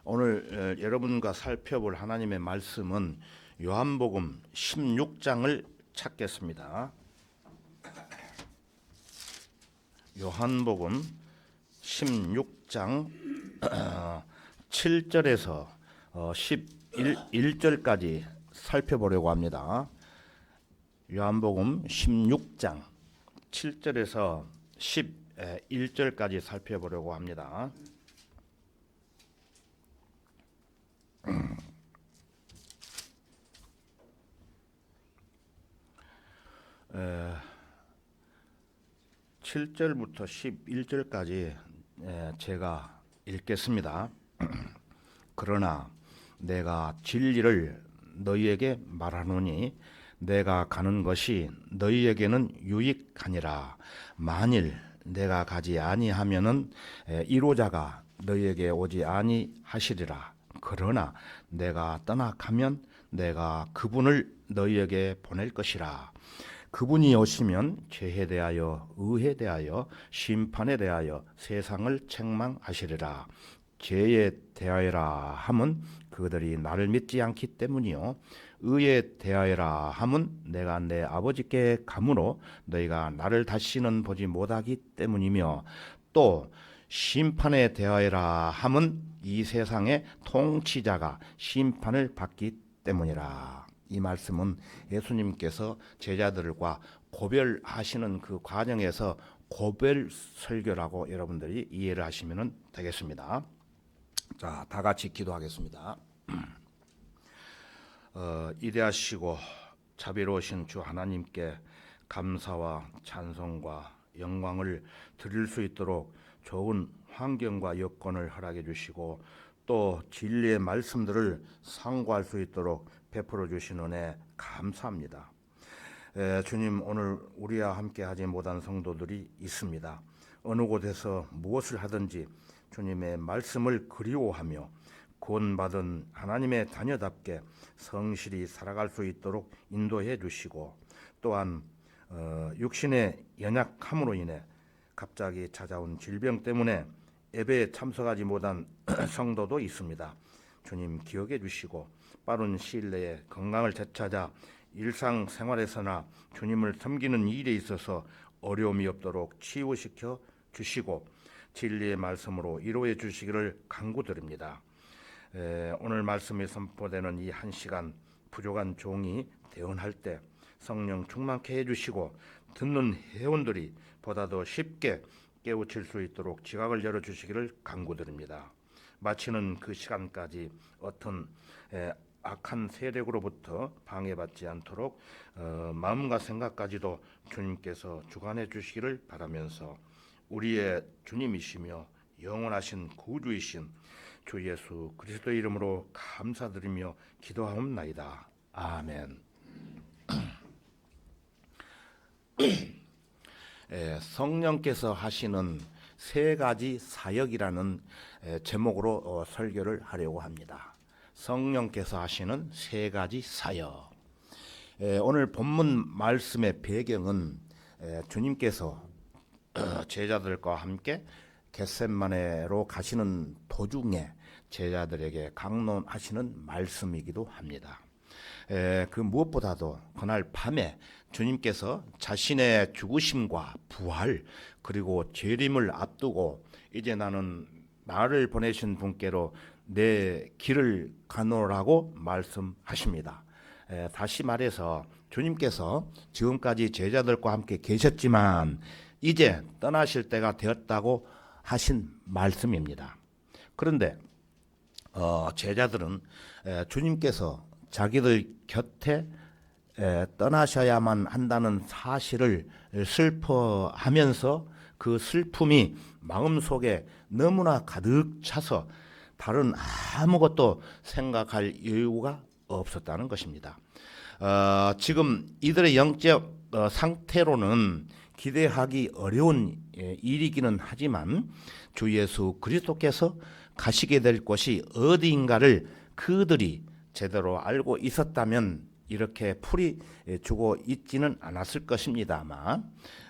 오늘 여러분과 살펴볼 하나님의 말씀은 요한복음 16장을 찾겠습니다. 요한복음 16장 7절에서 11절까지 살펴보려고 합니다. 요한복음 16장 7절에서 11절까지 살펴보려고 합니다. 에, 7절부터 11절까지 제가 읽겠습니다. 그러나 내가 진리를 너희에게 말하노니 내가 가는 것이 너희에게는 유익하니라. 만일 내가 가지 아니하면은 이로자가 너희에게 오지 아니하시리라. 그러나 내가 떠나가면 내가 그분을 너희에게 보낼 것이라. 그분이 오시면 죄에 대하여 의에 대하여 심판에 대하여 세상을 책망하시리라. 죄에 대하여라 함은 그들이 나를 믿지 않기 때문이요 의에 대하여라 함은 내가 내 아버지께 가므로 너희가 나를 다시는 보지 못하기 때문이며 또 심판에 대하여라 함은 이 세상의 통치자가 심판을 받기 때문이라. 이 말씀은 예수님께서 제자들과 고별하시는 그 과정에서 고별 설교라고 여러분들이 이해를 하시면 되겠습니다. 자, 다 같이 기도하겠습니다. 이대하시고 자비로우신 주 하나님께 감사와 찬송과 영광을 드릴 수 있도록 좋은 환경과 여건을 허락해 주시고 또 진리의 말씀들을 상고할 수 있도록 베풀어 주신 은혜 감사합니다. 주님, 오늘 우리와 함께 하지 못한 성도들이 있습니다. 어느 곳에서 무엇을 하든지 주님의 말씀을 그리워하며 구원받은 하나님의 자녀답게 성실히 살아갈 수 있도록 인도해 주시고 또한 육신의 연약함으로 인해 갑자기 찾아온 질병 때문에 예배에 참석하지 못한 성도도 있습니다. 주님 기억해 주시고 빠른 시일 내에 건강을 되찾아 일상생활에서나 주님을 섬기는 일에 있어서 어려움이 없도록 치유시켜 주시고 진리의 말씀으로 이루어 주시기를 간구드립니다. 오늘 말씀이 선포되는 이 한 시간 부족한 종이 대언할 때 성령 충만케 해주시고 듣는 회원들이 보다 더 쉽게 깨우칠 수 있도록 지각을 열어주시기를 간구드립니다. 마치는 그 시간까지 어떤 악한 세력으로부터 방해받지 않도록 마음과 생각까지도 주님께서 주관해 주시기를 바라면서 우리의 주님이시며 영원하신 구주이신 주 예수 그리스도의 이름으로 감사드리며 기도하옵나이다. 아멘. 성령께서 하시는 세 가지 사역이라는 제목으로 설교를 하려고 합니다. 성령께서 하시는 세 가지 사역. 오늘 본문 말씀의 배경은 주님께서 제자들과 함께 겟세마네로 가시는 도중에 제자들에게 강론하시는 말씀이기도 합니다. 그 무엇보다도 그날 밤에 주님께서 자신의 죽으심과 부활 그리고 재림을 앞두고 이제 나는 나를 보내신 분께로 내 길을 가노라고 말씀하십니다. 다시 말해서 주님께서 지금까지 제자들과 함께 계셨지만 이제 떠나실 때가 되었다고 하신 말씀입니다. 그런데 제자들은 주님께서 자기들 곁에 떠나셔야만 한다는 사실을 슬퍼하면서 그 슬픔이 마음속에 너무나 가득 차서 다른 아무것도 생각할 여유가 없었다는 것입니다. 지금 이들의 영적 상태로는 기대하기 어려운 일이기는 하지만 주 예수 그리스도께서 가시게 될 곳이 어디인가를 그들이 제대로 알고 있었다면 이렇게 풀이 주고 있지는 않았을 것입니다. 아마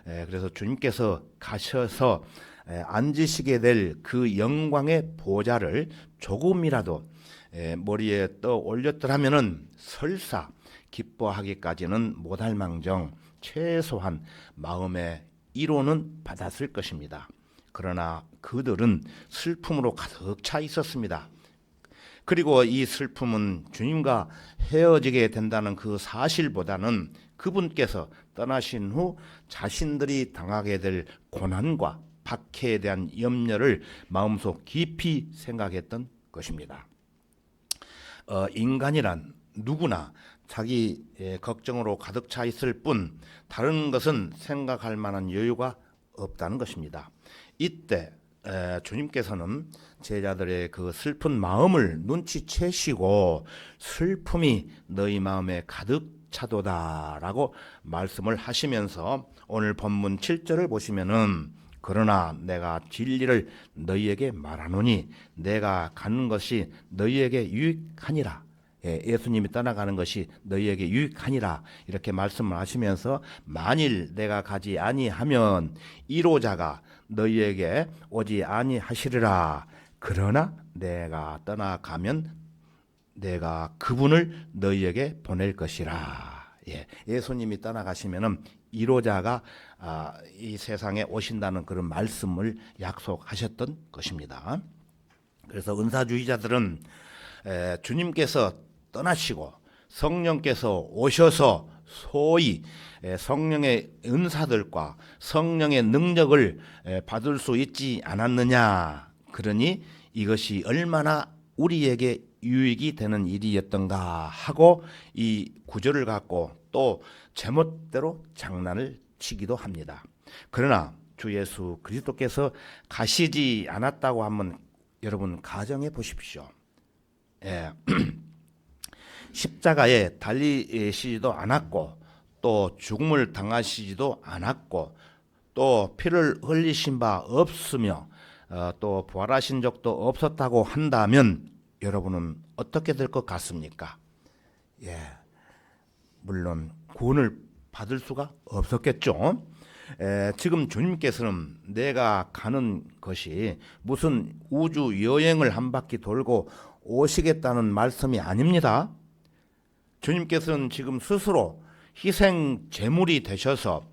그래서 주님께서 가셔서 앉으시게 될 그 영광의 보좌를 조금이라도 머리에 떠 올렸더라면은 설사 기뻐하기까지는 못할망정 최소한 마음의 위로는 받았을 것입니다. 그러나 그들은 슬픔으로 가득 차 있었습니다. 그리고 이 슬픔은 주님과 헤어지게 된다는 그 사실보다는 그분께서 떠나신 후 자신들이 당하게 될 고난과 박해에 대한 염려를 마음속 깊이 생각했던 것입니다. 인간이란 누구나 자기 걱정으로 가득 차 있을 뿐 다른 것은 생각할 만한 여유가 없다는 것입니다. 이때 주님께서는 제자들의 그 슬픈 마음을 눈치채시고 슬픔이 너희 마음에 가득 차도다라고 말씀을 하시면서 오늘 본문 7절을 보시면은 그러나 내가 진리를 너희에게 말하노니 내가 가는 것이 너희에게 유익하니라. 예수님이 떠나가는 것이 너희에게 유익하니라 이렇게 말씀을 하시면서 만일 내가 가지 아니하면 이로자가 너희에게 오지 아니하시리라. 그러나 내가 떠나가면 내가 그분을 너희에게 보낼 것이라. 예수님이 떠나가시면은 이로자가 이 세상에 오신다는 그런 말씀을 약속하셨던 것입니다. 그래서 은사주의자들은 주님께서 떠나시고 성령께서 오셔서 소위 성령의 은사들과 성령의 능력을 받을 수 있지 않았느냐. 그러니 이것이 얼마나 우리에게 유익이 되는 일이었던가 하고 이 구절을 갖고 또 제멋대로 장난을 치기도 합니다. 그러나 주 예수 그리스도께서 가시지 않았다고 한번 여러분 가정해 보십시오. 십자가에 달리시지도 않았고 또 죽음을 당하시지도 않았고 또 피를 흘리신 바 없으며 또 부활하신 적도 없었다고 한다면 여러분은 어떻게 될 것 같습니까? 물론 구원을 받을 수가 없었겠죠. 지금 주님께서는 내가 가는 것이 무슨 우주 여행을 한 바퀴 돌고 오시겠다는 말씀이 아닙니다. 주님께서는 지금 스스로 희생 제물이 되셔서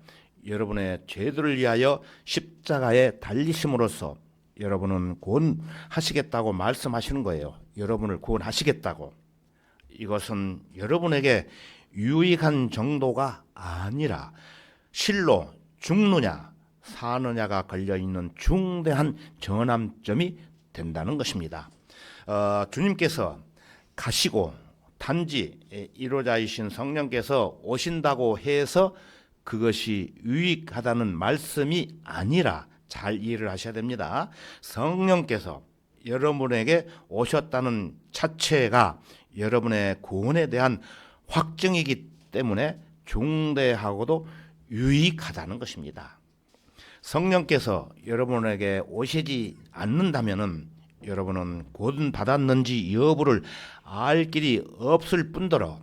여러분의 죄들을 위하여 십자가에 달리심으로써 여러분은 구원하시겠다고 말씀하시는 거예요. 여러분을 구원하시겠다고. 이것은 여러분에게 유익한 정도가 아니라 실로 죽느냐 사느냐가 걸려있는 중대한 전환점이 된다는 것입니다. 주님께서 가시고 단지 이로자이신 성령께서 오신다고 해서 그것이 유익하다는 말씀이 아니라 잘 이해를 하셔야 됩니다. 성령께서 여러분에게 오셨다는 자체가 여러분의 구원에 대한 확증이기 때문에 중대하고도 유익하다는 것입니다. 성령께서 여러분에게 오시지 않는다면은 여러분은 구원 받았는지 여부를 알 길이 없을 뿐더러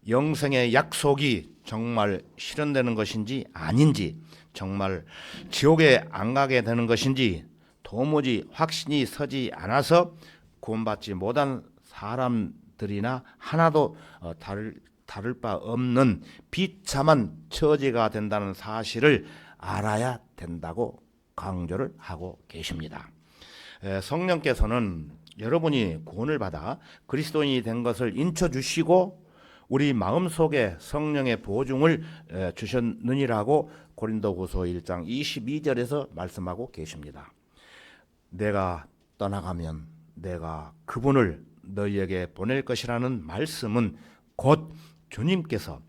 영생의 약속이 정말 실현되는 것인지 아닌지, 정말 지옥에 안 가게 되는 것인지 도무지 확신이 서지 않아서 구원받지 못한 사람들이나 하나도 다를 바 없는 비참한 처지가 된다는 사실을 알아야 된다고 강조를 하고 계십니다. 성령께서는 여러분이 구원을 받아 그리스도인이 된 것을 인쳐주시고 우리 마음속에 성령의 보증을 주셨느니라고 고린도후서 1장 22절에서 말씀하고 계십니다. 내가 떠나가면 내가 그분을 너희에게 보낼 것이라는 말씀은 곧 주님께서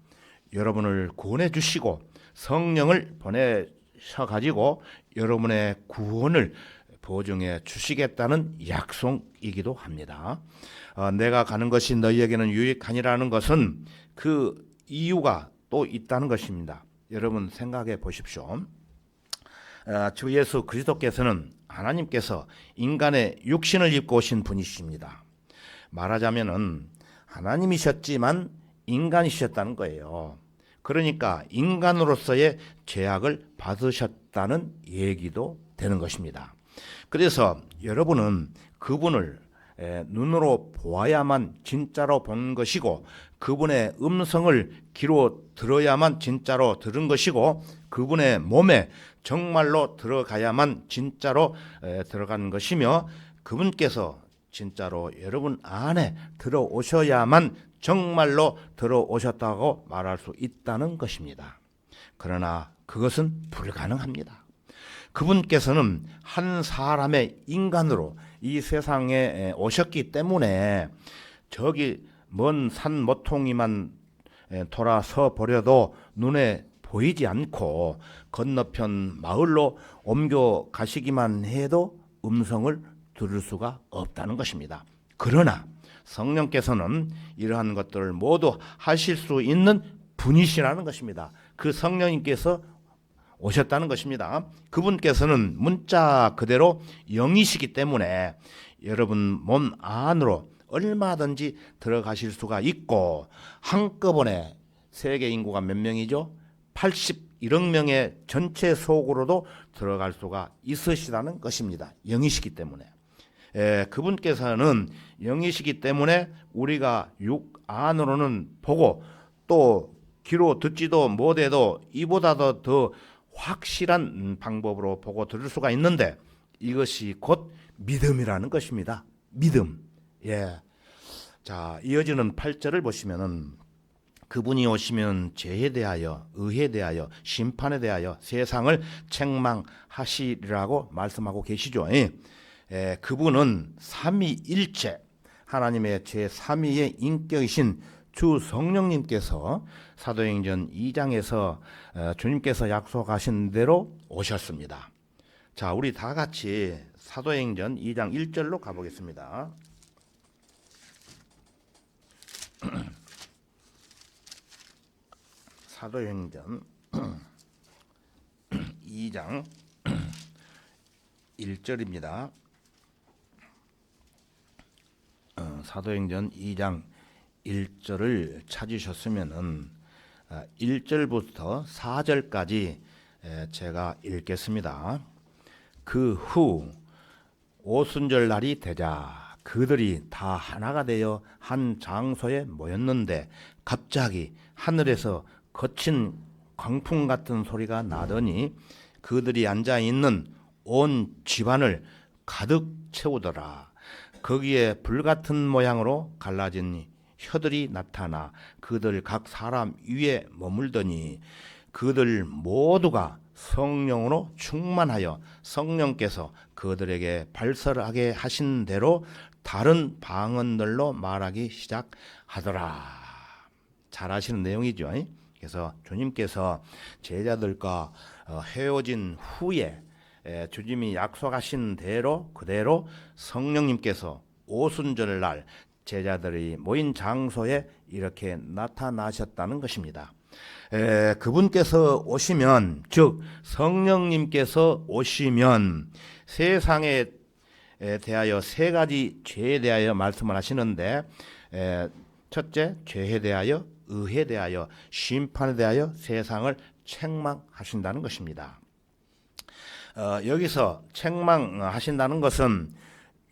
여러분을 구원해 주시고 성령을 보내셔가지고 여러분의 구원을 보증해 주시겠다는 약속이기도 합니다. 내가 가는 것이 너희에게는 유익하니라는 것은 그 이유가 또 있다는 것입니다. 여러분 생각해 보십시오. 주 예수 그리스도께서는 하나님께서 인간의 육신을 입고 오신 분이십니다. 말하자면은 하나님이셨지만 인간이셨다는 거예요. 그러니까 인간으로서의 죄악을 받으셨다는 얘기도 되는 것입니다. 그래서 여러분은 그분을 눈으로 보아야만 진짜로 본 것이고, 그분의 음성을 귀로 들어야만 진짜로 들은 것이고, 그분의 몸에 정말로 들어가야만 진짜로 들어간 것이며, 그분께서 진짜로 여러분 안에 들어오셔야만 정말로 들어오셨다고 말할 수 있다는 것입니다. 그러나 그것은 불가능합니다. 그분께서는 한 사람의 인간으로 이 세상에 오셨기 때문에 저기 먼 산 모퉁이만 돌아서 버려도 눈에 보이지 않고 건너편 마을로 옮겨 가시기만 해도 음성을 들을 수가 없다는 것입니다. 그러나 성령께서는 이러한 것들을 모두 하실 수 있는 분이시라는 것입니다. 그 성령님께서 오셨다는 것입니다. 그분께서는 문자 그대로 영이시기 때문에 여러분 몸 안으로 얼마든지 들어가실 수가 있고, 한꺼번에 세계 인구가 몇 명이죠? 81억 명의 전체 속으로도 들어갈 수가 있으시다는 것입니다. 영이시기 때문에. 그분께서는 영이시기 때문에 우리가 육 안으로는 보고 또 귀로 듣지도 못해도 이보다도 더 확실한 방법으로 보고 들을 수가 있는데, 이것이 곧 믿음이라는 것입니다. 믿음. 자, 이어지는 8절을 보시면은 그분이 오시면 죄에 대하여, 의에 대하여, 심판에 대하여 세상을 책망하시리라고 말씀하고 계시죠. 그분은 삼위일체 하나님의 제3위의 인격이신 주 성령님께서 사도행전 2장에서 주님께서 약속하신 대로 오셨습니다. 자, 우리 다 같이 사도행전 2장 1절로 가보겠습니다. 사도행전 2장 1절입니다. 사도행전 2장 1절을 찾으셨으면은 1절부터 4절까지 제가 읽겠습니다. 그 후 오순절 날이 되자 그들이 다 하나가 되어 한 장소에 모였는데 갑자기 하늘에서 거친 광풍 같은 소리가 나더니 그들이 앉아 있는 온 집안을 가득 채우더라. 거기에 불같은 모양으로 갈라진 혀들이 나타나 그들 각 사람 위에 머물더니 그들 모두가 성령으로 충만하여 성령께서 그들에게 발설하게 하신 대로 다른 방언들로 말하기 시작하더라. 잘 아시는 내용이죠. 그래서 주님께서 제자들과 헤어진 후에 주님이 약속하신 대로 그대로 성령님께서 오순절 날 제자들이 모인 장소에 이렇게 나타나셨다는 것입니다. 그분께서 오시면, 즉 성령님께서 오시면 세상에 대하여 세 가지 죄에 대하여 말씀을 하시는데, 첫째, 죄에 대하여, 의에 대하여, 심판에 대하여 세상을 책망하신다는 것입니다. 여기서 책망하신다는 것은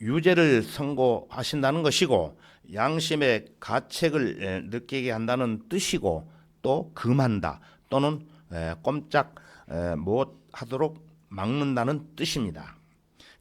유죄를 선고하신다는 것이고, 양심의 가책을 느끼게 한다는 뜻이고, 또 금한다 또는 꼼짝 못하도록 막는다는 뜻입니다.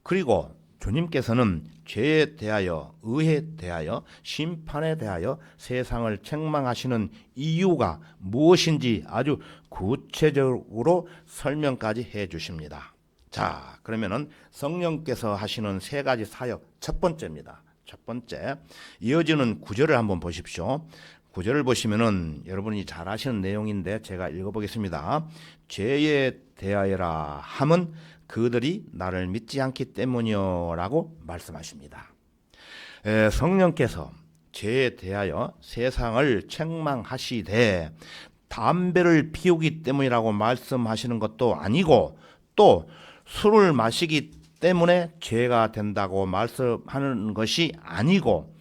그리고 주님께서는 죄에 대하여, 의에 대하여, 심판에 대하여 세상을 책망하시는 이유가 무엇인지 아주 구체적으로 설명까지 해 주십니다. 자, 그러면은 성령께서 하시는 세 가지 사역, 첫 번째입니다. 첫 번째, 이어지는 9절을 한번 보십시오. 9절을 보시면은 여러분이 잘 아시는 내용인데 제가 읽어보겠습니다. 죄에 대하여라 함은 그들이 나를 믿지 않기 때문이요라고 말씀하십니다. 성령께서 죄에 대하여 세상을 책망하시되 담배를 피우기 때문이라고 말씀하시는 것도 아니고, 또 술을 마시기 때문에 죄가 된다고 말씀하는 것이 아니고,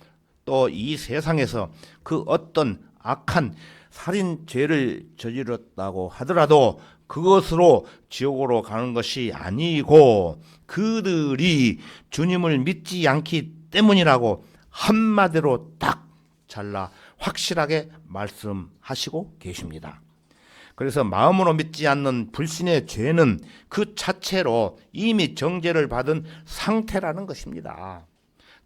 또 이 세상에서 그 어떤 악한 살인죄를 저질렀다고 하더라도 그것으로 지옥으로 가는 것이 아니고 그들이 주님을 믿지 않기 때문이라고 한마디로 딱 잘라 확실하게 말씀하시고 계십니다. 그래서 마음으로 믿지 않는 불신의 죄는 그 자체로 이미 정죄를 받은 상태라는 것입니다.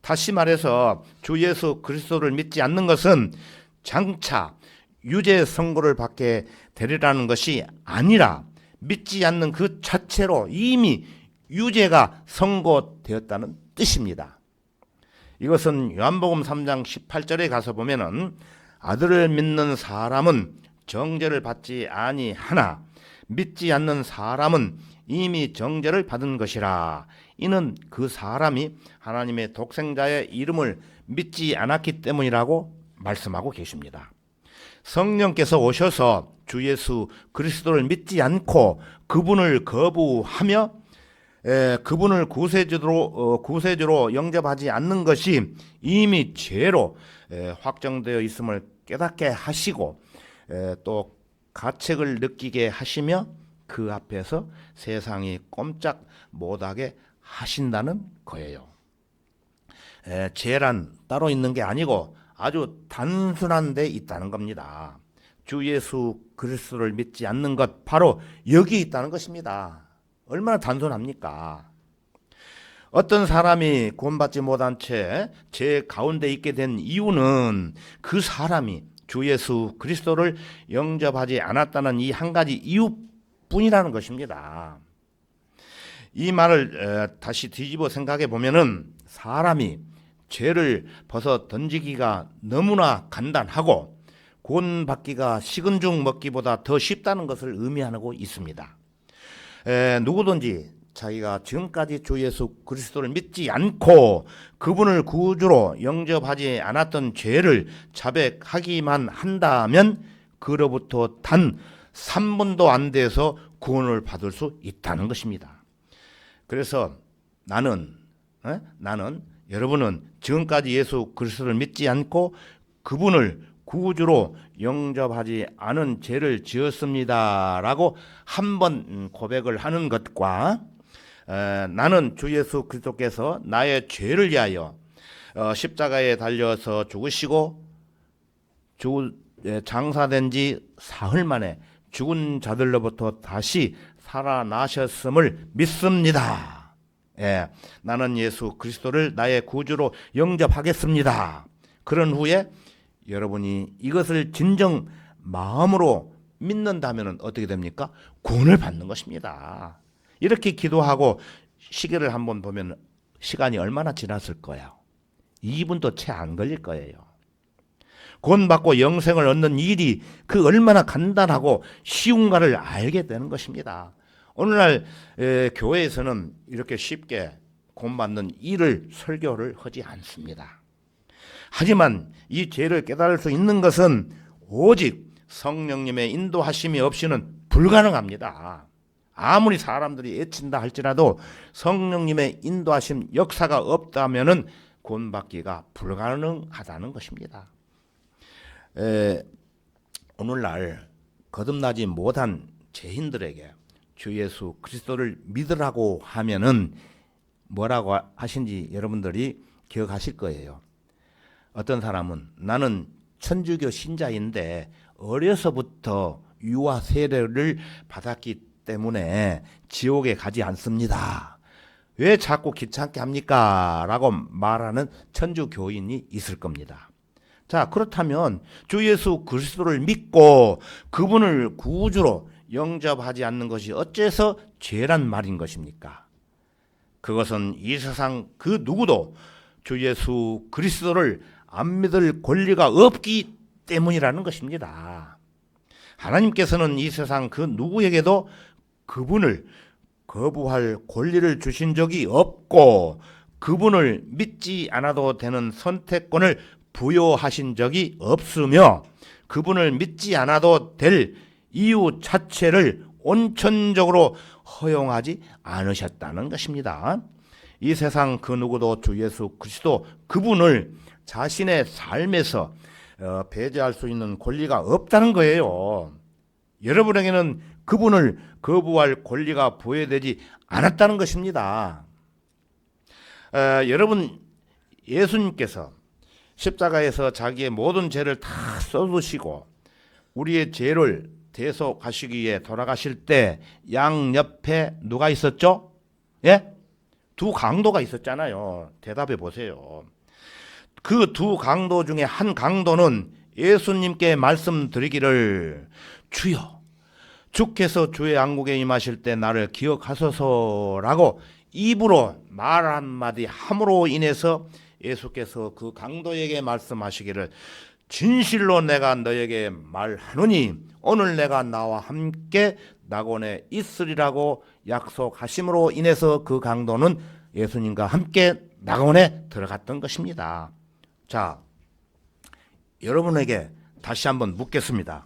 다시 말해서 주 예수 그리스도를 믿지 않는 것은 장차 유죄 선고를 받게 되리라는 것이 아니라 믿지 않는 그 자체로 이미 유죄가 선고되었다는 뜻입니다. 이것은 요한복음 3장 18절에 가서 보면은 아들을 믿는 사람은 정죄를 받지 아니하나 믿지 않는 사람은 이미 정죄를 받은 것이라. 이는 그 사람이 하나님의 독생자의 이름을 믿지 않았기 때문이라고 말씀하고 계십니다. 성령께서 오셔서 주 예수 그리스도를 믿지 않고 그분을 거부하며 그분을 구세주로 영접하지 않는 것이 이미 죄로 확정되어 있음을 깨닫게 하시고 또 가책을 느끼게 하시며 그 앞에서 세상이 꼼짝 못하게 하신다는 거예요. 죄란 따로 있는 게 아니고 아주 단순한 데 있다는 겁니다. 주 예수 그리스도를 믿지 않는 것 바로 여기 있다는 것입니다. 얼마나 단순합니까? 어떤 사람이 구원받지 못한 채 죄 가운데 있게 된 이유는 그 사람이 주 예수 그리스도를 영접하지 않았다는 이 한 가지 이유뿐이라는 것입니다. 이 말을 다시 뒤집어 생각해 보면은 사람이 죄를 벗어 던지기가 너무나 간단하고 구원받기가 식은 죽 먹기보다 더 쉽다는 것을 의미하고 있습니다. 누구든지 자기가 지금까지 주 예수 그리스도를 믿지 않고 그분을 구주로 영접하지 않았던 죄를 자백하기만 한다면 그로부터 단 3분도 안 돼서 구원을 받을 수 있다는 것입니다. 그래서 나는 여러분은 지금까지 예수 그리스도를 믿지 않고 그분을 구주로 영접하지 않은 죄를 지었습니다라고 한번 고백을 하는 것과 나는 주 예수 그리스도께서 나의 죄를 위하여 십자가에 달려서 죽으시고 장사된 지 사흘 만에 죽은 자들로부터 다시 살아나셨음을 믿습니다. 나는 예수 그리스도를 나의 구주로 영접하겠습니다. 그런 후에 여러분이 이것을 진정 마음으로 믿는다면 어떻게 됩니까? 구원을 받는 것입니다. 이렇게 기도하고 시계를 한번 보면 시간이 얼마나 지났을 거예요? 2분도 채 안 걸릴 거예요. 구원받고 영생을 얻는 일이 그 얼마나 간단하고 쉬운가를 알게 되는 것입니다. 오늘날 교회에서는 이렇게 쉽게 구원받는 일을 설교를 하지 않습니다. 하지만 이 죄를 깨달을 수 있는 것은 오직 성령님의 인도하심이 없이는 불가능합니다. 아무리 사람들이 애친다 할지라도 성령님의 인도하심 역사가 없다면은 구원받기가 불가능하다는 것입니다. 오늘날 거듭나지 못한 죄인들에게 주 예수 그리스도를 믿으라고 하면은 뭐라고 하신지 여러분들이 기억하실 거예요. 어떤 사람은 나는 천주교 신자인데 어려서부터 유아 세례를 받았기 때문에 지옥에 가지 않습니다. 왜 자꾸 귀찮게 합니까? 라고 말하는 천주교인이 있을 겁니다. 자, 그렇다면 주 예수 그리스도를 믿고 그분을 구주로 영접하지 않는 것이 어째서 죄란 말인 것입니까? 그것은 이 세상 그 누구도 주 예수 그리스도를 안 믿을 권리가 없기 때문이라는 것입니다. 하나님께서는 이 세상 그 누구에게도 그분을 거부할 권리를 주신 적이 없고 그분을 믿지 않아도 되는 선택권을 부여하신 적이 없으며 그분을 믿지 않아도 될 이유 자체를 온천적으로 허용하지 않으셨다는 것입니다. 이 세상 그 누구도 주 예수 그리스도 그분을 자신의 삶에서 배제할 수 있는 권리가 없다는 거예요. 여러분에게는 그분을 거부할 권리가 부여되지 않았다는 것입니다. 여러분, 예수님께서 십자가에서 자기의 모든 죄를 다 쏟으시고 우리의 죄를 대속하시기 위해 돌아가실 때 양옆에 누가 있었죠? 예? 두 강도가 있었잖아요. 대답해 보세요. 그 두 강도 중에 한 강도는 예수님께 말씀드리기를, 주여, 주께서 주의 왕국에 임하실 때 나를 기억하소서라고 입으로 말 한마디 함으로 인해서 예수께서 그 강도에게 말씀하시기를, 진실로 내가 너에게 말하노니 오늘 내가 나와 함께 낙원에 있으리라고 약속하심으로 인해서 그 강도는 예수님과 함께 낙원에 들어갔던 것입니다. 자, 여러분에게 다시 한번 묻겠습니다.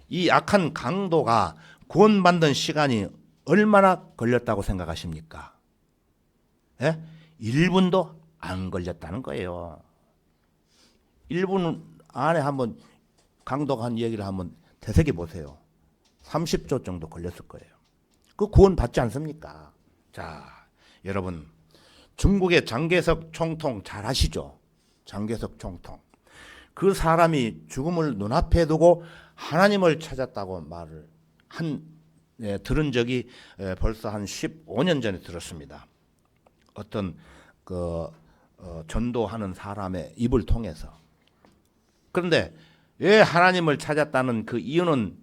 이 악한 강도가 구원받는 시간이 얼마나 걸렸다고 생각하십니까? 예? 1분도 안 걸렸다는 거예요. 1분 안에 한번 강도가 한 얘기를 한번 되새겨 보세요. 30초 정도 걸렸을 거예요. 그 구원 받지 않습니까? 자, 여러분, 중국의 장개석 총통 잘 아시죠? 장개석 총통. 그 사람이 죽음을 눈앞에 두고 하나님을 찾았다고 말을 들은 적이 벌써 한 15년 전에 들었습니다. 어떤 전도하는 사람의 입을 통해서. 그런데 왜 하나님을 찾았다는 그 이유는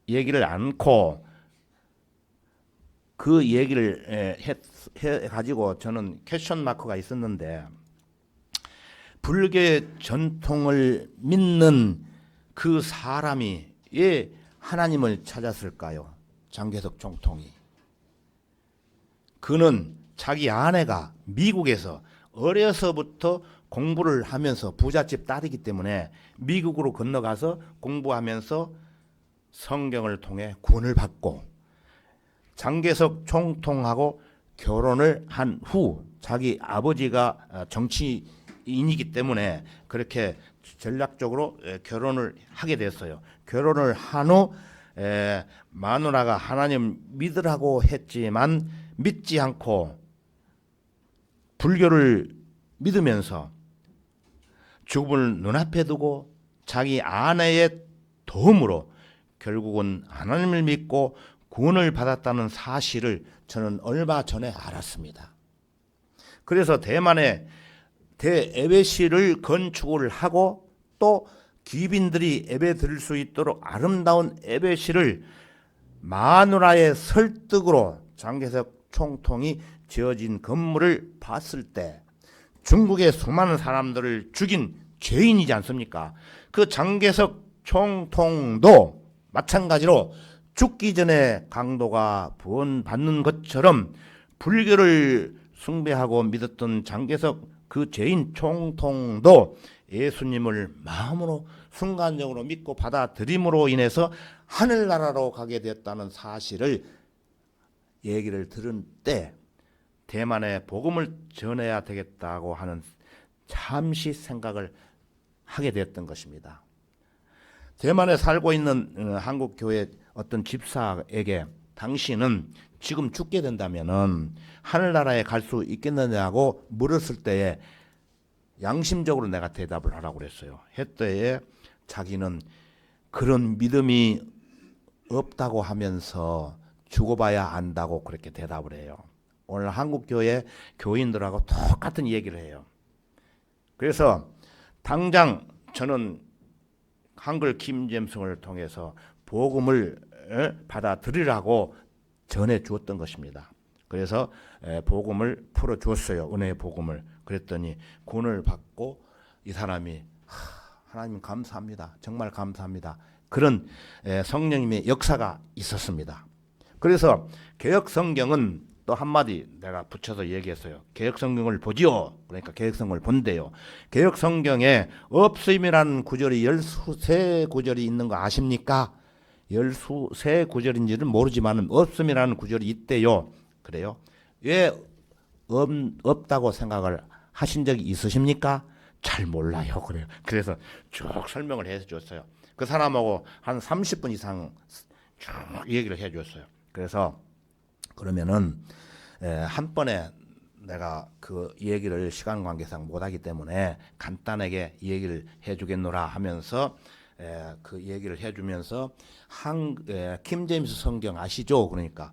얘기를 않고, 그 얘기를 해가지고 저는 퀘스천 마크가 있었는데, 불교의 전통을 믿는 그 사람이 왜 하나님을 찾았을까요? 장개석 총통이. 그는 자기 아내가 미국에서 어려서부터 공부를 하면서 부잣집 딸이기 때문에 미국으로 건너가서 공부하면서 성경을 통해 구원을 받고, 장개석 총통하고 결혼을 한 후, 자기 아버지가 정치인이기 때문에 그렇게 전략적으로 결혼을 하게 됐어요. 결혼을 한 후 마누라가 하나님 믿으라고 했지만 믿지 않고 불교를 믿으면서 죽음을 눈앞에 두고 자기 아내의 도움으로 결국은 하나님을 믿고 구원을 받았다는 사실을 저는 얼마 전에 알았습니다. 그래서 대만에 대예배실을 건축을 하고 또 귀빈들이 예배 드릴 수 있도록 아름다운 예배실을 마누라의 설득으로 장개석 총통이 지어진 건물을 봤을 때 중국의 수많은 사람들을 죽인 죄인이지 않습니까? 그 장개석 총통도 마찬가지로 죽기 전에 강도가 구원받는 것처럼 불교를 숭배하고 믿었던 장개석 그 죄인 총통도 예수님을 마음으로 순간적으로 믿고 받아들임으로 인해서 하늘나라로 가게 됐다는 사실을 얘기를 들은 때 대만에 복음을 전해야 되겠다고 하는 잠시 생각을 하게 됐던 것입니다. 대만에 살고 있는 한국 교회 어떤 집사에게 당신은 지금 죽게 된다면은 하늘나라에 갈 수 있겠느냐고 물었을 때에 양심적으로 내가 대답을 하라고 그랬어요. 했더니 자기는 그런 믿음이 없다고 하면서 죽어봐야 안다고 그렇게 대답을 해요. 오늘 한국 교회 교인들하고 똑같은 얘기를 해요. 그래서 당장 저는 한글 김잼성을 통해서 복음을 받아들이라고 전해 주었던 것입니다. 그래서 복음을 풀어 주었어요. 은혜의 복음을. 그랬더니 구원을 받고 이 사람이 하나님 감사합니다. 정말 감사합니다. 그런 성령님의 역사가 있었습니다. 그래서 개역 성경은 또 한마디 내가 붙여서 얘기했어요. 개역 성경을 보지요. 그러니까 개역 성경을 본대요. 개역 성경에 없음이라는 구절이 13구절이 있는 거 아십니까? 13구절인지는 모르지만 없음이라는 구절이 있대요. 그래요? 왜 없다고 생각을 하신 적이 있으십니까? 잘 몰라요. 그래요. 그래서 쭉 설명을 해줬어요. 그 사람하고 한 30분 이상 쭉 얘기를 해줬어요. 그래서 그러면은 한 번에 내가 그 얘기를 시간 관계상 못하기 때문에 간단하게 얘기를 해주겠노라 하면서 그 얘기를 해주면서 킹 제임스 성경 아시죠? 그러니까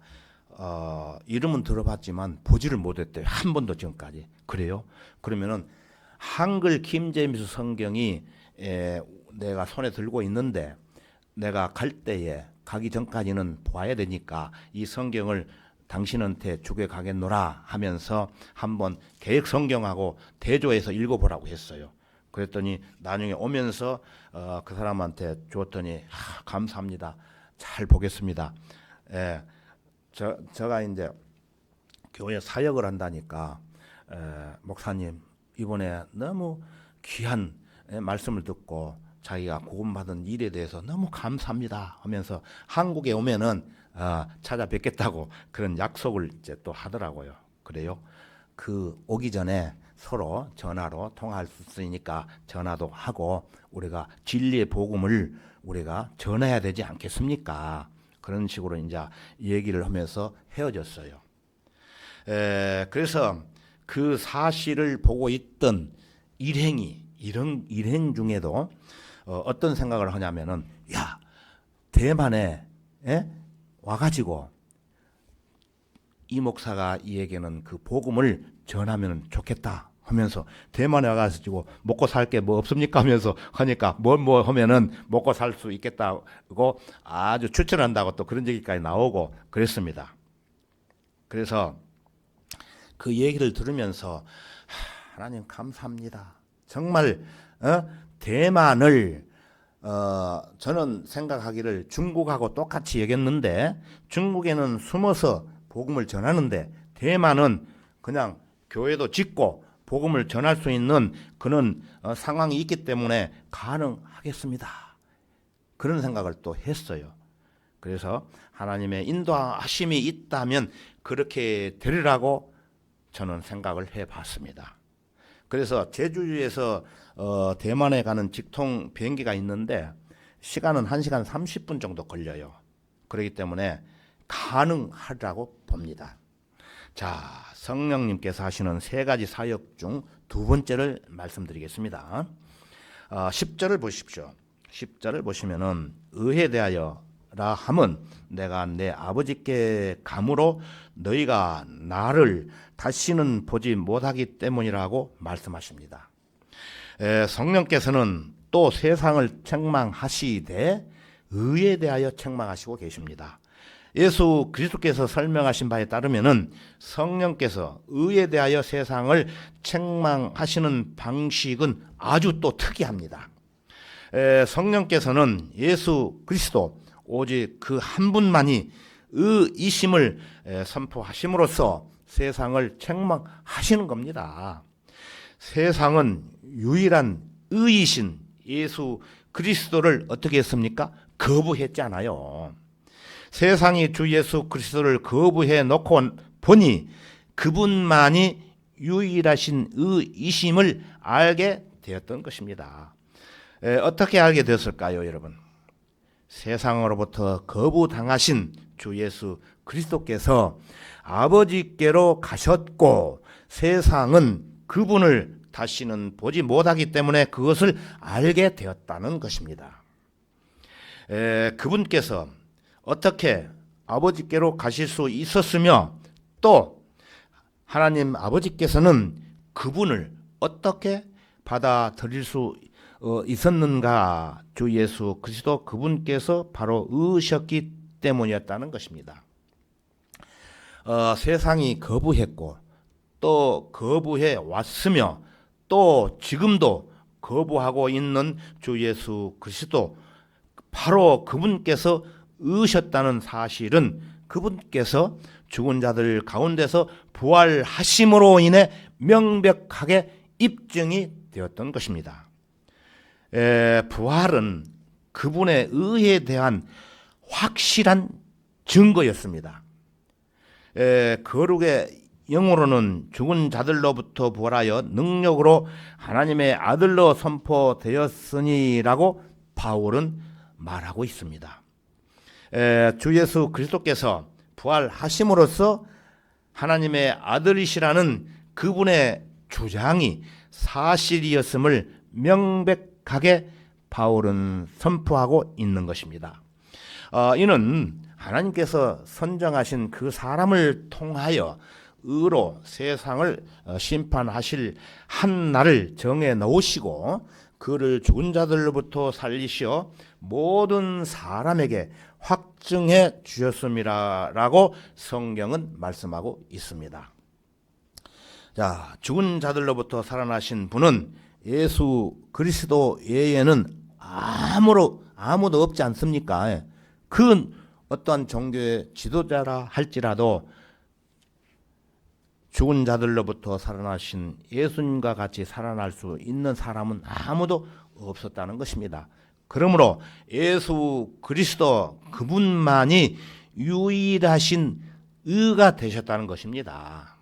이름은 들어봤지만 보지를 못했대요. 한 번도 지금까지. 그래요? 그러면은 한글 킹 제임스 성경이 내가 손에 들고 있는데 내가 갈 때에 가기 전까지는 봐야 되니까 이 성경을 당신한테 주게 가겠노라 하면서 한번 개역 성경하고 대조해서 읽어보라고 했어요. 그랬더니 나중에 오면서 그 사람한테 줬더니 감사합니다. 잘 보겠습니다. 제가 이제 교회 사역을 한다니까 목사님 이번에 너무 귀한 말씀을 듣고 자기가 구원받은 일에 대해서 너무 감사합니다 하면서 한국에 오면은 찾아뵙겠다고 그런 약속을 이제 또 하더라고요. 그래요? 그 오기 전에 서로 전화로 통화할 수 있으니까 전화도 하고 우리가 진리의 복음을 우리가 전해야 되지 않겠습니까? 그런 식으로 이제 얘기를 하면서 헤어졌어요. 그래서 그 사실을 보고 있던 일행 중에도 어떤 생각을 하냐면은 야 대만에 와가지고 이 목사가 이에게는 그 복음을 전하면 좋겠다 하면서 대만에 와가지고 먹고 살 게 뭐 없습니까 하면서 하니까 뭐 하면은 먹고 살 수 있겠다고 아주 추천한다고 또 그런 얘기까지 나오고 그랬습니다. 그래서 그 얘기를 들으면서 하나님 감사합니다. 정말 대만을 저는 생각하기를 중국하고 똑같이 얘기했는데 중국에는 숨어서 복음을 전하는데 대만은 그냥 교회도 짓고 복음을 전할 수 있는 그런 상황이 있기 때문에 가능하겠습니다. 그런 생각을 또 했어요. 그래서 하나님의 인도하심이 있다면 그렇게 되리라고 저는 생각을 해봤습니다. 그래서 제주에서 대만에 가는 직통 비행기가 있는데 시간은 1시간 30분 정도 걸려요. 그렇기 때문에 가능하다고 봅니다. 자, 성령님께서 하시는 3가지 사역 중 2번째를 말씀드리겠습니다. 10절을 보십시오. 10절을 보시면은 의에 대하여라 함은 내가 내 아버지께 감으로 너희가 나를 다시는 보지 못하기 때문이라고 말씀하십니다. 성령께서는 또 세상을 책망하시되 의에 대하여 책망하시고 계십니다. 예수 그리스도께서 설명하신 바에 따르면은 성령께서 의에 대하여 세상을 책망하시는 방식은 아주 또 특이합니다. 성령께서는 예수 그리스도 오직 그 한 분만이 의이심을 선포하심으로써 세상을 책망하시는 겁니다. 세상은 유일한 의이신 예수 그리스도를 어떻게 했습니까? 거부했잖아요. 세상이 주 예수 그리스도를 거부해 놓고 보니 그분만이 유일하신 의이심을 알게 되었던 것입니다. 어떻게 알게 되었을까요, 여러분? 세상으로부터 거부당하신 주 예수 그리스도께서 아버지께로 가셨고 세상은 그분을 다시는 보지 못하기 때문에 그것을 알게 되었다는 것입니다. 그분께서 어떻게 아버지께로 가실 수 있었으며 또 하나님 아버지께서는 그분을 어떻게 받아들일 수 있었는가? 주 예수 그리스도 그분께서 바로 의셨기 때문이었다는 것입니다. 세상이 거부했고 또 거부해 왔으며 또 지금도 거부하고 있는 주 예수 그리스도 바로 그분께서 의셨다는 사실은 그분께서 죽은 자들 가운데서 부활하심으로 인해 명백하게 입증이 되었던 것입니다. 부활은 그분의 의에 대한 확실한 증거였습니다. 거룩의 영으로는 죽은 자들로부터 부활하여 능력으로 하나님의 아들로 선포되었으니라고 바울은 말하고 있습니다. 주 예수 그리스도께서 부활하심으로써 하나님의 아들이시라는 그분의 주장이 사실이었음을 명백하게 바울은 선포하고 있는 것입니다. 이는 하나님께서 선정하신 그 사람을 통하여 의로 세상을 심판하실 한 날을 정해 놓으시고 그를 죽은 자들로부터 살리시어 모든 사람에게 확증해 주셨음이라고 성경은 말씀하고 있습니다. 자, 죽은 자들로부터 살아나신 분은 예수 그리스도 외에는 아무도 없지 않습니까? 그 어떠한 종교의 지도자라 할지라도 죽은 자들로부터 살아나신 예수님과 같이 살아날 수 있는 사람은 아무도 없었다는 것입니다. 그러므로 예수 그리스도 그분만이 유일하신 의가 되셨다는 것입니다.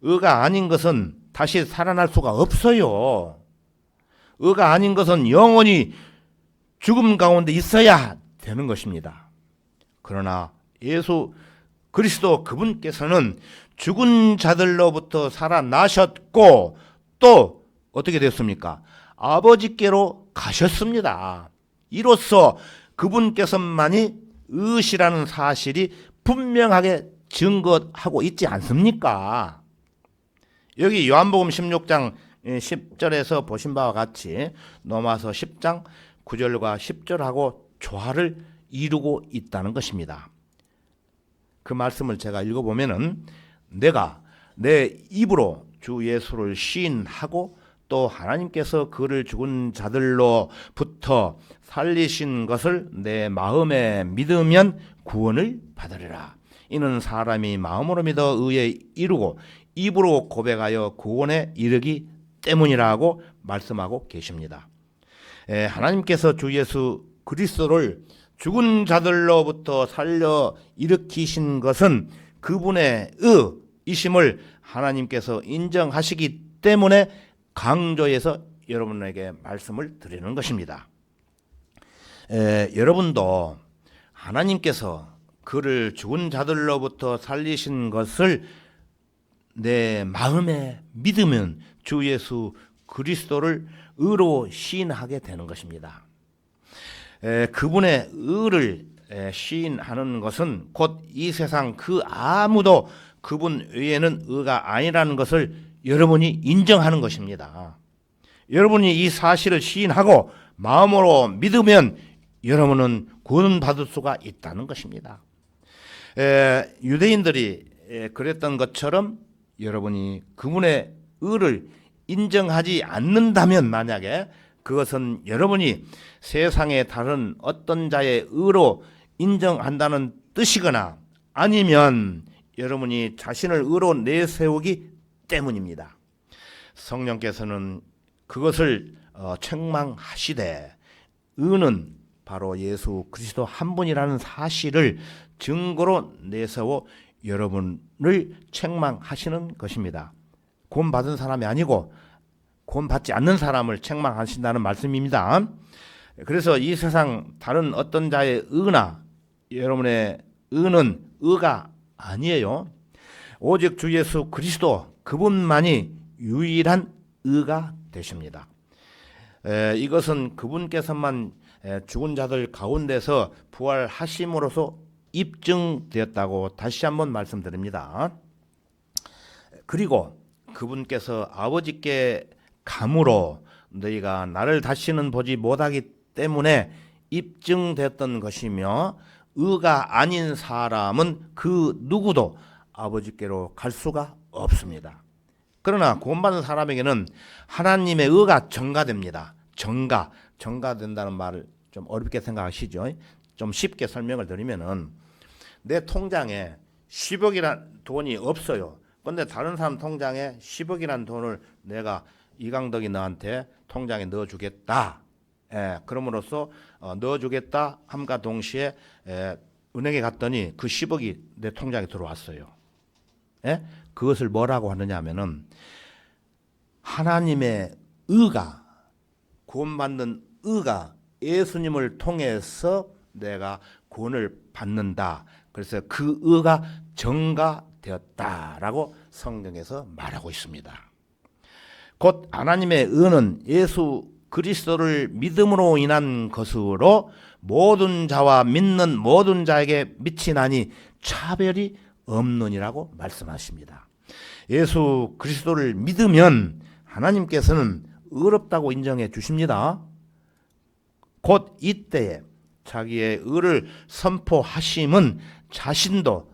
의가 아닌 것은 다시 살아날 수가 없어요. 의가 아닌 것은 영원히 죽음 가운데 있어야 되는 것입니다. 그러나 예수 그리스도 그분께서는 죽은 자들로부터 살아나셨고 또 어떻게 됐습니까? 아버지께로 가셨습니다. 이로써 그분께서만이 의시라는 사실이 분명하게 증거하고 있지 않습니까? 여기 요한복음 16장 10절에서 보신 바와 같이 로마서 10장 9절과 10절하고 조화를 이루고 있다는 것입니다. 그 말씀을 제가 읽어보면은 내가 내 입으로 주 예수를 시인하고 또 하나님께서 그를 죽은 자들로부터 살리신 것을 내 마음에 믿으면 구원을 받으리라. 이는 사람이 마음으로 믿어 의에 이르고 입으로 고백하여 구원에 이르기 때문이라고 말씀하고 계십니다. 하나님께서 주 예수 그리스도를 죽은 자들로부터 살려 일으키신 것은 그분의 의이심을 하나님께서 인정하시기 때문에 강조해서 여러분에게 말씀을 드리는 것입니다. 여러분도 하나님께서 그를 죽은 자들로부터 살리신 것을 내 마음에 믿으면 주 예수 그리스도를 의로 시인하게 되는 것입니다. 그분의 의를 시인하는 것은 곧 이 세상 그 아무도 그분 외에는 의가 아니라는 것을 여러분이 인정하는 것입니다. 여러분이 이 사실을 시인하고 마음으로 믿으면 여러분은 구원받을 수가 있다는 것입니다. 유대인들이 그랬던 것처럼 여러분이 그분의 의를 인정하지 않는다면 만약에 그것은 여러분이 세상의 다른 어떤 자의 의로 인정한다는 뜻이거나 아니면 여러분이 자신을 의로 내세우기 때문입니다. 성령께서는 그것을 책망하시되 의는 바로 예수 그리스도 한 분이라는 사실을 증거로 내세워 여러분을 책망하시는 것입니다. 구원받은 사람이 아니고 구원받지 않는 사람을 책망하신다는 말씀입니다. 그래서 이 세상 다른 어떤 자의 의나 여러분의 의는 의가 아니에요. 오직 주 예수 그리스도 그분만이 유일한 의가 되십니다. 이것은 그분께서만 죽은 자들 가운데서 부활하심으로써 입증되었다고 다시 한번 말씀드립니다. 그리고 그분께서 아버지께 감으로 너희가 나를 다시는 보지 못하기 때문에 입증됐던 것이며 의가 아닌 사람은 그 누구도 아버지께로 갈 수가 없습니다. 그러나 구원받은 사람에게는 하나님의 의가 전가됩니다. 전가된다는 말을 좀 어렵게 생각하시죠. 좀 쉽게 설명을 드리면은 내 통장에 10억이란 돈이 없어요. 그런데 다른 사람 통장에 10억이란 돈을 내가 이강덕이 너한테 통장에 넣어주겠다. 그럼으로써 넣어주겠다 함과 동시에 은행에 갔더니 그 10억이 내 통장에 들어왔어요. 그것을 뭐라고 하느냐 하면은 하나님의 의가 구원받는 의가 예수님을 통해서 내가 구원을 받는다. 그래서 그 의가 전가되었다라고 성경에서 말하고 있습니다. 곧 하나님의 의는 예수 그리스도를 믿음으로 인한 것으로 모든 자와 믿는 모든 자에게 미치나니 차별이 없느니라고 말씀하십니다. 예수 그리스도를 믿으면 하나님께서는 의롭다고 인정해 주십니다. 곧 이때에 자기의 의를 선포하심은 자신도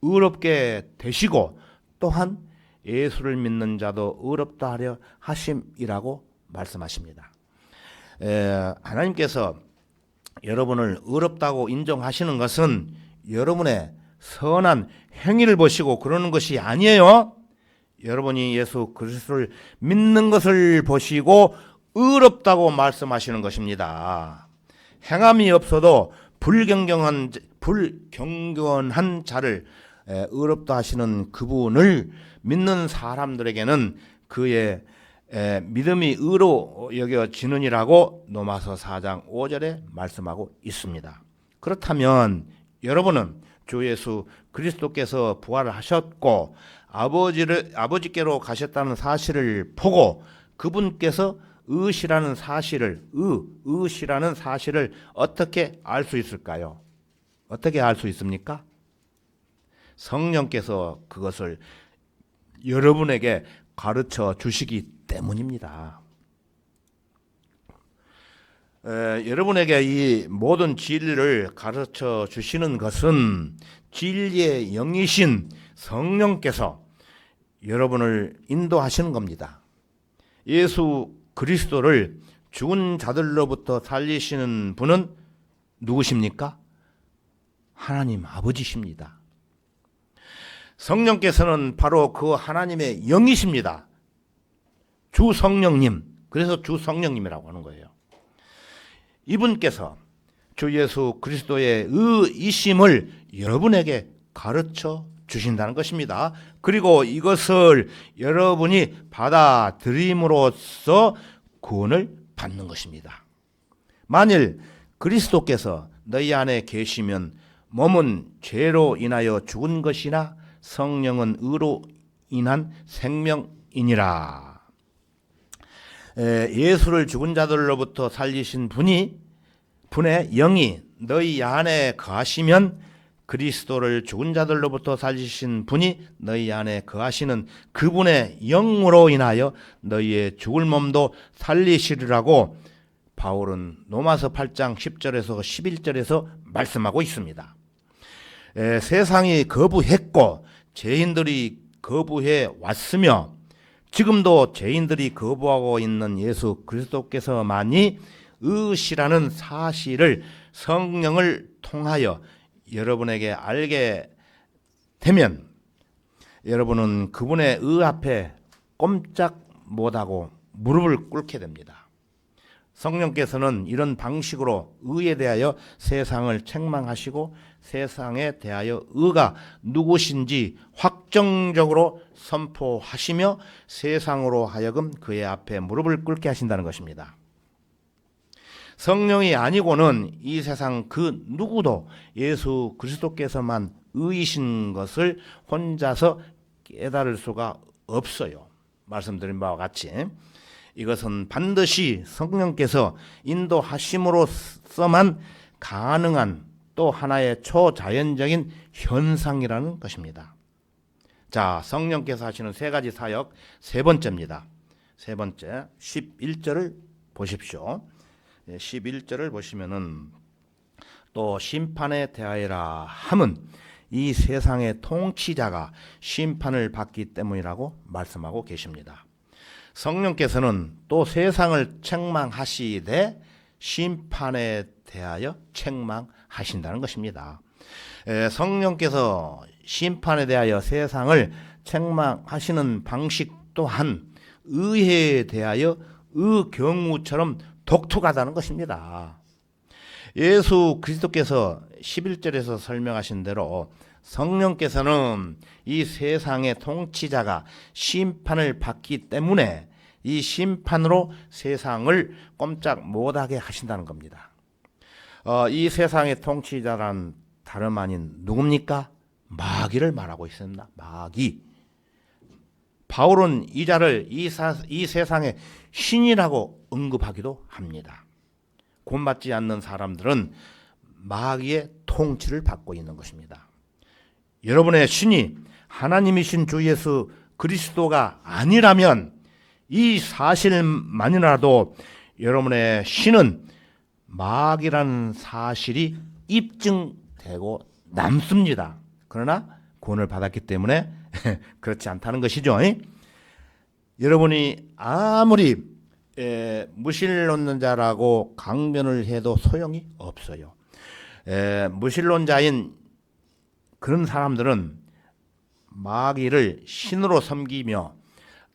의롭게 되시고 또한 예수를 믿는 자도 의롭다 하려 하심이라고 말씀하십니다. 하나님께서 여러분을 의롭다고 인정하시는 것은 여러분의 선한 행위를 보시고 그러는 것이 아니에요. 여러분이 예수 그리스도를 믿는 것을 보시고 의롭다고 말씀하시는 것입니다. 행함이 없어도 불경건한 자를 의롭다 하시는 그분을 믿는 사람들에게는 그의 믿음이 의로 여겨지느니라고 로마서 4장 5절에 말씀하고 있습니다. 그렇다면 여러분은 주 예수 그리스도께서 부활을 하셨고 아버지께로 가셨다는 사실을 보고 그분께서 의시라는 사실을 어떻게 알 수 있을까요? 어떻게 알 수 있습니까? 성령께서 그것을 여러분에게 가르쳐 주시기 때문입니다. 여러분에게 이 모든 진리를 가르쳐 주시는 것은 진리의 영이신 성령께서 여러분을 인도하시는 겁니다. 예수 그리스도를 죽은 자들로부터 살리시는 분은 누구십니까? 하나님 아버지십니다. 성령께서는 바로 그 하나님의 영이십니다. 주 성령님, 그래서 주 성령님이라고 하는 거예요. 이분께서 주 예수 그리스도의 의이심을 여러분에게 가르쳐 주신다는 것입니다. 그리고 이것을 여러분이 받아들임으로써 구원을 받는 것입니다. 만일 그리스도께서 너희 안에 계시면 몸은 죄로 인하여 죽은 것이나 성령은 의로 인한 생명이니라. 예수를 죽은 자들로부터 살리신 분의 영이 너희 안에 거하시면 그리스도를 죽은 자들로부터 살리신 분이 너희 안에 거하시는 그분의 영으로 인하여 너희의 죽을 몸도 살리시리라고 바울은 로마서 8장 10절에서 11절에서 말씀하고 있습니다. 세상이 거부했고 죄인들이 거부해 왔으며 지금도 죄인들이 거부하고 있는 예수 그리스도께서만이 의시라는 사실을 성령을 통하여 여러분에게 알게 되면 여러분은 그분의 의 앞에 꼼짝 못하고 무릎을 꿇게 됩니다. 성령께서는 이런 방식으로 의에 대하여 세상을 책망하시고 세상에 대하여 의가 누구신지 확정적으로 선포하시며 세상으로 하여금 그의 앞에 무릎을 꿇게 하신다는 것입니다. 성령이 아니고는 이 세상 그 누구도 예수 그리스도께서만 의이신 것을 혼자서 깨달을 수가 없어요. 말씀드린 바와 같이 이것은 반드시 성령께서 인도하심으로서만 가능한 또 하나의 초자연적인 현상이라는 것입니다. 자, 성령께서 하시는 세 가지 사역 세 번째입니다. 세 번째 11절을 보십시오. 11절을 보시면은 또 심판에 대하여라 함은 이 세상의 통치자가 심판을 받기 때문이라고 말씀하고 계십니다. 성령께서는 또 세상을 책망하시되 심판에 대하여 책망하신다는 것입니다. 성령께서 심판에 대하여 세상을 책망하시는 방식 또한 의에 대하여 의경우처럼 독특하다는 것입니다. 예수 그리스도께서 11절에서 설명하신 대로 성령께서는 이 세상의 통치자가 심판을 받기 때문에 이 심판으로 세상을 꼼짝 못하게 하신다는 겁니다. 이 세상의 통치자란 다름 아닌 누굽니까? 마귀를 말하고 있습니다. 마귀. 바울은 이 자를 이 세상의 신이라고 언급하기도 합니다. 구원받지 않는 사람들은 마귀의 통치를 받고 있는 것입니다. 여러분의 신이 하나님이신 주 예수 그리스도가 아니라면 이 사실만이라도 여러분의 신은 마귀라는 사실이 입증되고 남습니다. 그러나 구원을 받았기 때문에 그렇지 않다는 것이죠. 여러분이 아무리 무신론자라고 강변을 해도 소용이 없어요. 무신론자인 그런 사람들은 마귀를 신으로 섬기며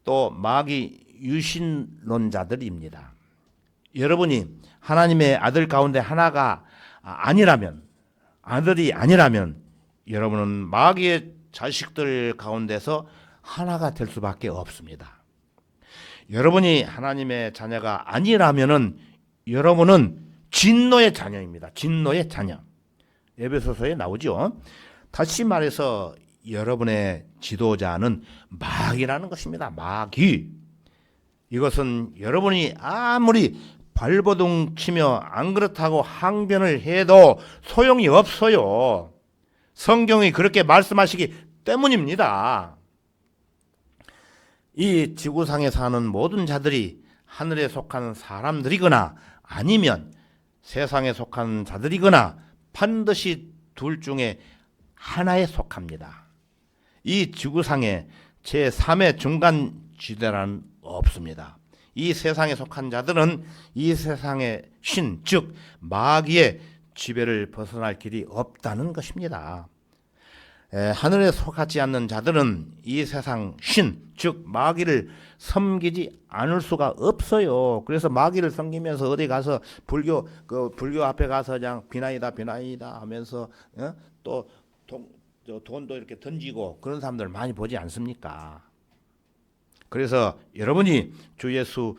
또 마귀 유신론자들입니다. 여러분이 하나님의 아들 가운데 하나가 아니라면, 아들이 아니라면 여러분은 마귀의 자식들 가운데서 하나가 될 수밖에 없습니다. 여러분이 하나님의 자녀가 아니라면은 여러분은 진노의 자녀입니다. 진노의 자녀. 에베소서에 나오죠. 다시 말해서 여러분의 지도자는 마귀라는 것입니다. 마귀. 이것은 여러분이 아무리 발버둥 치며 안 그렇다고 항변을 해도 소용이 없어요. 성경이 그렇게 말씀하시기 때문입니다. 이 지구상에 사는 모든 자들이 하늘에 속한 사람들이거나 아니면 세상에 속한 자들이거나 반드시 둘 중에 하나에 속합니다. 이 지구상에 제3의 중간 지대란 없습니다. 이 세상에 속한 자들은 이 세상의 신, 즉 마귀의 지배를 벗어날 길이 없다는 것입니다. 하늘에 속하지 않는 자들은 이 세상 신, 즉 마귀를 섬기지 않을 수가 없어요. 그래서 마귀를 섬기면서 어디 가서 불교 앞에 가서 그냥 비나이다 하면서 또 돈도 이렇게 던지고 그런 사람들 많이 보지 않습니까? 그래서 여러분이 주 예수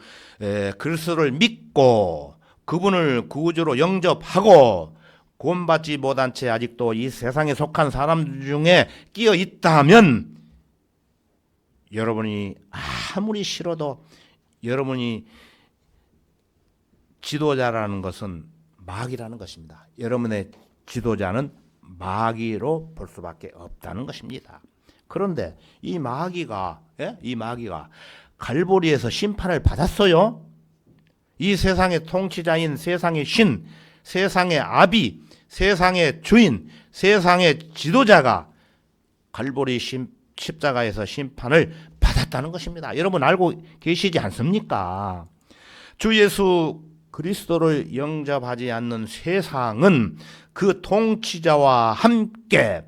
그리스도를 믿고 그분을 구주로 영접하고 구원받지 못한 채 아직도 이 세상에 속한 사람 중에 끼어 있다면 여러분이 아무리 싫어도 여러분이 지도자라는 것은 마귀라는 것입니다. 여러분의 지도자는 마귀로 볼 수밖에 없다는 것입니다. 그런데 이 마귀가 갈보리에서 심판을 받았어요. 이 세상의 통치자인 세상의 신, 세상의 아비, 세상의 주인, 세상의 지도자가 갈보리 십자가에서 심판을 받았다는 것입니다. 여러분 알고 계시지 않습니까? 주 예수 그리스도를 영접하지 않는 세상은 그 통치자와 함께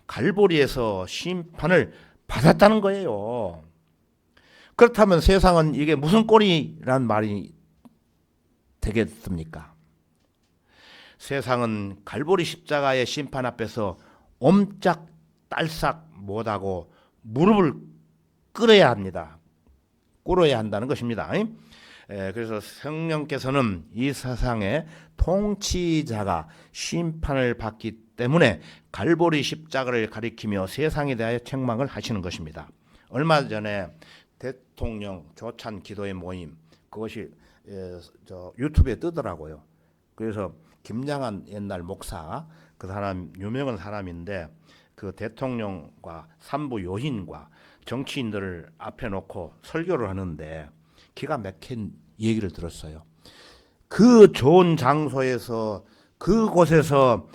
갈보리에서 심판을 받았다는 거예요. 그렇다면 세상은 이게 무슨 꼴이란 말이 되겠습니까? 세상은 갈보리 십자가의 심판 앞에서 옴짝달싹 못하고 무릎을 꿇어야 합니다. 꿇어야 한다는 것입니다. 그래서 성령께서는 이 세상의 통치자가 심판을 받기 때문에 갈보리 십자가를 가리키며 세상에 대하여 책망을 하시는 것입니다. 얼마 전에 대통령 조찬 기도의 모임 그것이 유튜브에 뜨더라고요. 그래서 김양한 옛날 목사 그 사람 유명한 사람인데 그 대통령과 산부 요인과 정치인들을 앞에 놓고 설교를 하는데 기가 막힌 얘기를 들었어요. 그 좋은 장소에서 그곳에서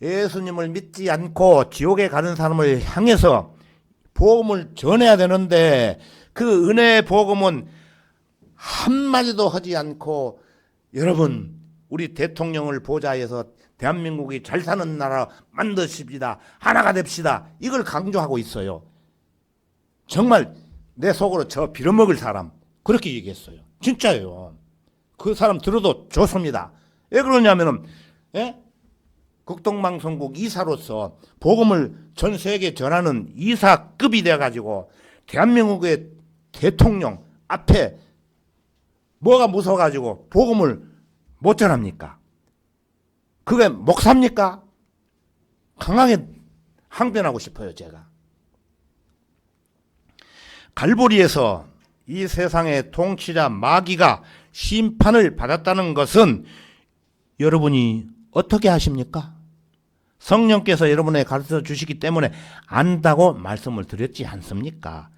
예수님을 믿지 않고 지옥에 가는 사람을 향해서 복음을 전해야 되는데 그 은혜의 복음은 한마디도 하지 않고 여러분 우리 대통령을 보좌해서 대한민국이 잘 사는 나라 만드십시다. 하나가 됩시다. 이걸 강조하고 있어요. 정말 내 속으로 저 빌어먹을 사람 그렇게 얘기했어요. 진짜예요. 그 사람 들어도 좋습니다. 왜 그러냐면은 극동방송국 이사로서 복음을 전 세계에 전하는 이사급이 돼가지고 대한민국의 대통령 앞에 뭐가 무서워가지고 복음을 못 전합니까? 그게 목사입니까? 강하게 항변하고 싶어요, 제가. 갈보리에서 이 세상의 통치자 마귀가 심판을 받았다는 것은 여러분이 어떻게 하십니까? 성령께서 여러분에게 가르쳐 주시기 때문에 안다고 말씀을 드렸지 않습니까?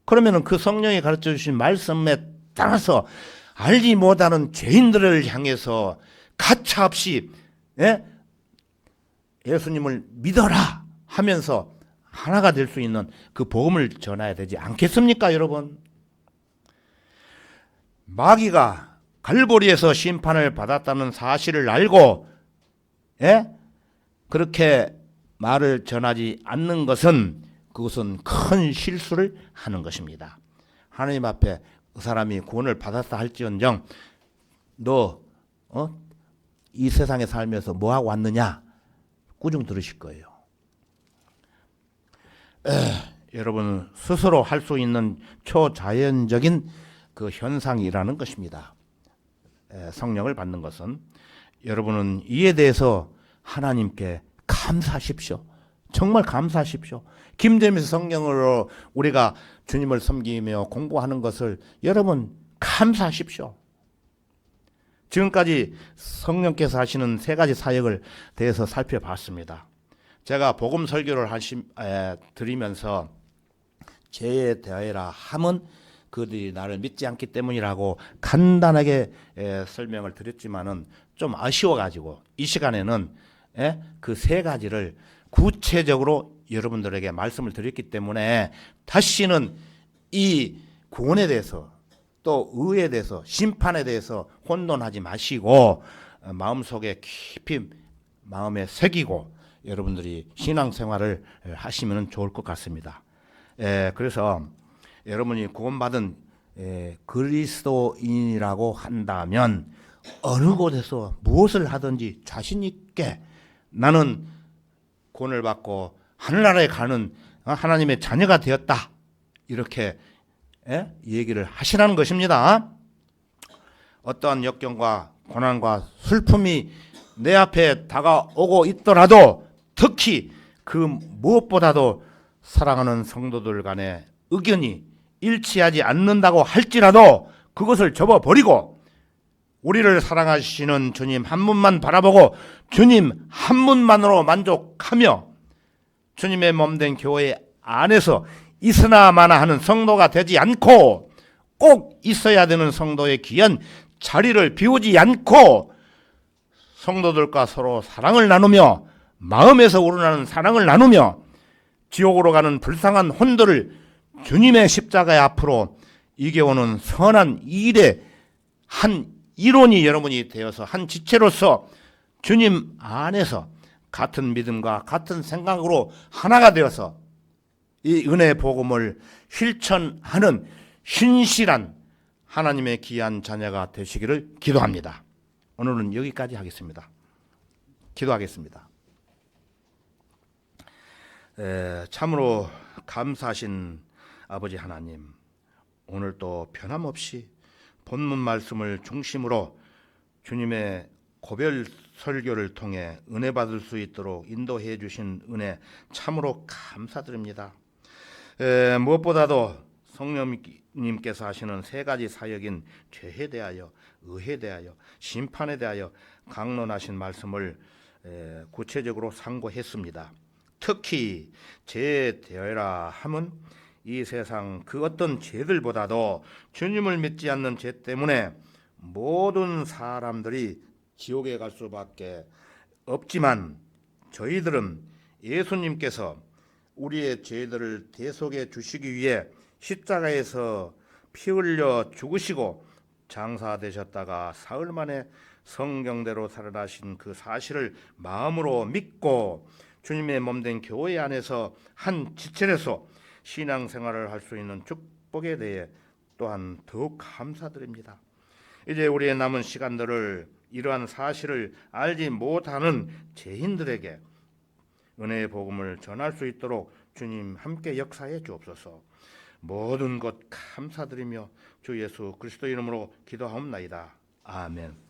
그러면 그 성령이 가르쳐 주신 말씀에 따라서 알지 못하는 죄인들을 향해서 가차없이 예수님을 믿어라 하면서 하나가 될 수 있는 그 복음을 전해야 되지 않겠습니까, 여러분? 마귀가 갈보리에서 심판을 받았다는 사실을 알고 그렇게 말을 전하지 않는 것은 그것은 큰 실수를 하는 것입니다. 하나님 앞에 그 사람이 구원을 받았다 할지언정 너 이 세상에 살면서 뭐하고 왔느냐 꾸중 들으실 거예요. 여러분 스스로 할 수 있는 초자연적인 그 현상이라는 것입니다. 성령을 받는 것은 여러분은 이에 대해서 하나님께 감사하십시오. 정말 감사하십시오. 김재민 성령으로 우리가 주님을 섬기며 공부하는 것을 여러분 감사하십시오. 지금까지 성령께서 하시는 세 가지 사역을 대해서 살펴봤습니다. 제가 복음 설교를 드리면서 죄에 대하여라 함은 그들이 나를 믿지 않기 때문이라고 간단하게 설명을 드렸지만은 좀 아쉬워가지고 이 시간에는 그 세 가지를 구체적으로 여러분들에게 말씀을 드렸기 때문에 다시는 이 구원에 대해서 또 의에 대해서 심판에 대해서 혼돈하지 마시고 마음속에 깊이 마음에 새기고 여러분들이 신앙생활을 하시면 좋을 것 같습니다. 그래서 여러분이 구원받은 그리스도인이라고 한다면 어느 곳에서 무엇을 하든지 자신 있게 나는 구원을 받고 하늘나라에 가는 하나님의 자녀가 되었다 이렇게 얘기를 하시라는 것입니다. 어떠한 역경과 고난과 슬픔이 내 앞에 다가오고 있더라도 특히 그 무엇보다도 사랑하는 성도들 간의 의견이 일치하지 않는다고 할지라도 그것을 접어버리고 우리를 사랑하시는 주님 한 분만 바라보고 주님 한 분만으로 만족하며 주님의 몸된 교회 안에서 있으나 마나 하는 성도가 되지 않고 꼭 있어야 되는 성도의 귀한 자리를 비우지 않고 성도들과 서로 사랑을 나누며 마음에서 우러나는 사랑을 나누며 지옥으로 가는 불쌍한 혼들을 주님의 십자가의 앞으로 이겨오는 선한 일의 한 일원이 여러분이 되어서 한 지체로서 주님 안에서 같은 믿음과 같은 생각으로 하나가 되어서 이 은혜의 복음을 실천하는 신실한 하나님의 귀한 자녀가 되시기를 기도합니다. 오늘은 여기까지 하겠습니다. 기도하겠습니다. 참으로 감사하신 아버지 하나님, 오늘 또 변함없이 본문 말씀을 중심으로 주님의 고별 설교를 통해 은혜 받을 수 있도록 인도해 주신 은혜 참으로 감사드립니다. 무엇보다도 성령님께서 하시는 세 가지 사역인 죄에 대하여, 의에 대하여, 심판에 대하여 강론하신 말씀을 구체적으로 상고했습니다. 특히 죄에 대하여라 함은 이 세상 그 어떤 죄들보다도 주님을 믿지 않는 죄 때문에 모든 사람들이 지옥에 갈 수밖에 없지만 저희들은 예수님께서 우리의 죄들을 대속해 주시기 위해 십자가에서 피 흘려 죽으시고 장사되셨다가 사흘 만에 성경대로 살아나신 그 사실을 마음으로 믿고 주님의 몸된 교회 안에서 한 지체로서 신앙생활을 할 수 있는 축복에 대해 또한 더욱 감사드립니다. 이제 우리의 남은 시간들을 이러한 사실을 알지 못하는 죄인들에게 은혜의 복음을 전할 수 있도록 주님 함께 역사해 주옵소서. 모든 것 감사드리며 주 예수 그리스도 이름으로 기도하옵나이다. 아멘.